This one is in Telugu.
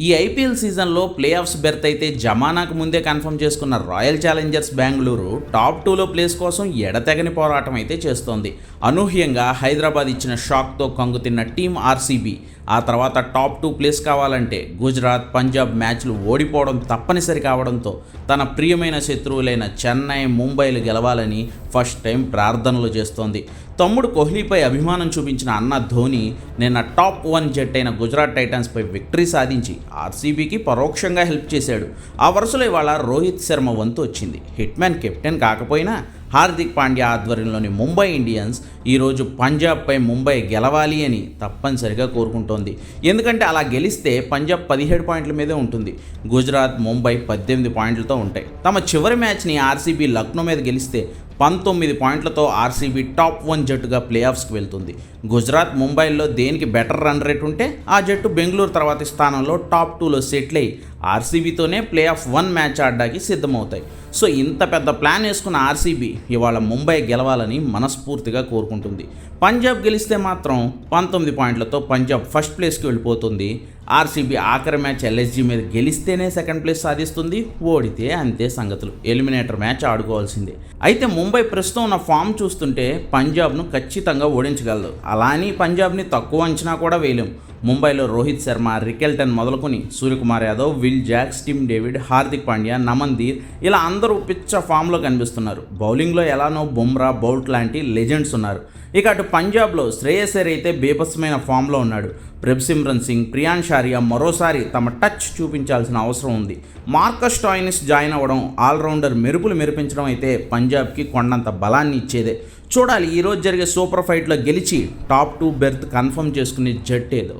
ఈ ఐపీఎల్ సీజన్లో ప్లే ఆఫ్స్ బెర్త్ అయితే జమానాకు ముందే కన్ఫర్మ్ చేసుకున్న రాయల్ ఛాలెంజర్స్ బెంగళూరు టాప్ 2లో ప్లేస్ కోసం ఎడతెగని పోరాటం అయితే చేస్తోంది. అనూహ్యంగా హైదరాబాద్ ఇచ్చిన షాక్తో కంగుతిన్న టీం ఆర్సీబీ ఆ తర్వాత టాప్ 2 ప్లేస్ కావాలంటే గుజరాత్, పంజాబ్ మ్యాచ్లు ఓడిపోవడం తప్పనిసరి కావడంతో తన ప్రియమైన శత్రువులైన చెన్నై, ముంబైలు గెలవాలని ఫస్ట్ టైం ప్రార్థనలు చేస్తోంది. తమ్ముడు కోహ్లీపై అభిమానం చూపించిన అన్న ధోని నిన్న టాప్ 1 జట్టు అయిన గుజరాత్ టైటన్స్పై విక్టరీ సాధించి ఆర్సీబీకి పరోక్షంగా హెల్ప్ చేశాడు. ఆ వరుసలో ఇవాళ రోహిత్ శర్మ వంతు వచ్చింది. హిట్మ్యాన్ కెప్టెన్ కాకపోయినా హార్దిక్ పాండ్యా ఆధ్వర్యంలోని ముంబై ఇండియన్స్ ఈరోజు పంజాబ్పై ముంబై గెలవాలి అని తప్పనిసరిగా కోరుకుంటోంది. ఎందుకంటే అలా గెలిస్తే పంజాబ్ 17 పాయింట్ల మీదే ఉంటుంది, గుజరాత్, ముంబై 18 పాయింట్లతో ఉంటాయి. తమ చివరి మ్యాచ్ని ఆర్సీబీ లక్నో మీద గెలిస్తే 19 పాయింట్లతో ఆర్సీబీ టాప్ 1 జట్టుగా ప్లే ఆఫ్స్కి వెళ్తుంది. గుజరాత్, ముంబైల్లో దేనికి బెటర్ రన్ రేట్ ఉంటే ఆ జట్టు బెంగళూరు తర్వాతి స్థానంలో టాప్ 2లో సెటిల్ అయ్యి ఆర్సీబీతోనే ప్లే ఆఫ్ 1 మ్యాచ్ ఆడడానికి సిద్ధమవుతాయి. సో ఇంత పెద్ద ప్లాన్ వేసుకున్న ఆర్సీబీ ఇవాళ ముంబై గెలవాలని మనస్ఫూర్తిగా కోరుకుంటుంది. పంజాబ్ గెలిస్తే మాత్రం 19 పాయింట్లతో పంజాబ్ ఫస్ట్ ప్లేస్కి వెళ్ళిపోతుంది. ఆర్సీబీ ఆఖరి మ్యాచ్ ఎల్ఎస్జీ మీద గెలిస్తేనే సెకండ్ ప్లేస్ సాధిస్తుంది, ఓడితే అంతే సంగతులు, ఎలిమినేటర్ మ్యాచ్ ఆడుకోవాల్సిందే. అయితే ముంబై ప్రస్తుతం ఉన్న ఫామ్ చూస్తుంటే పంజాబ్ను ఖచ్చితంగా ఓడించగలదు. అలా అని పంజాబ్ని తక్కువ అంచనా కూడా వేయలేం. ముంబైలో రోహిత్ శర్మ, రికెల్టన్ మొదలుకొని Suryakumar Yadav, will jacks, Tim David, Hardik Pandya, నమన్దీర్ ఇలా అందరూ పిచ్చ ఫామ్లో కనిపిస్తున్నారు. బౌలింగ్లో ఎలానో బుమ్రా, బౌల్ట్ లాంటి లెజెండ్స్ ఉన్నారు. ఇక అటు పంజాబ్లో శ్రేయస్ అయ్యర్ అయితే బేభత్సమైన ఫామ్లో ఉన్నాడు. ప్రభ్సిమ్రన్ సింగ్, ప్రియాన్ షారియా మరోసారి తమ టచ్ చూపించాల్సిన అవసరం ఉంది. మార్కస్ స్టాయినిస్ జాయిన్ అవ్వడం, ఆల్రౌండర్ మెరుపులు మెరిపించడం అయితే పంజాబ్కి కొండంత బలాన్ని ఇచ్చేదే. చూడాలి ఈరోజు జరిగే సూపర్ ఫైట్లో గెలిచి టాప్ 2 బెర్త్ కన్ఫర్మ్ చేసుకునే జట్టేదో.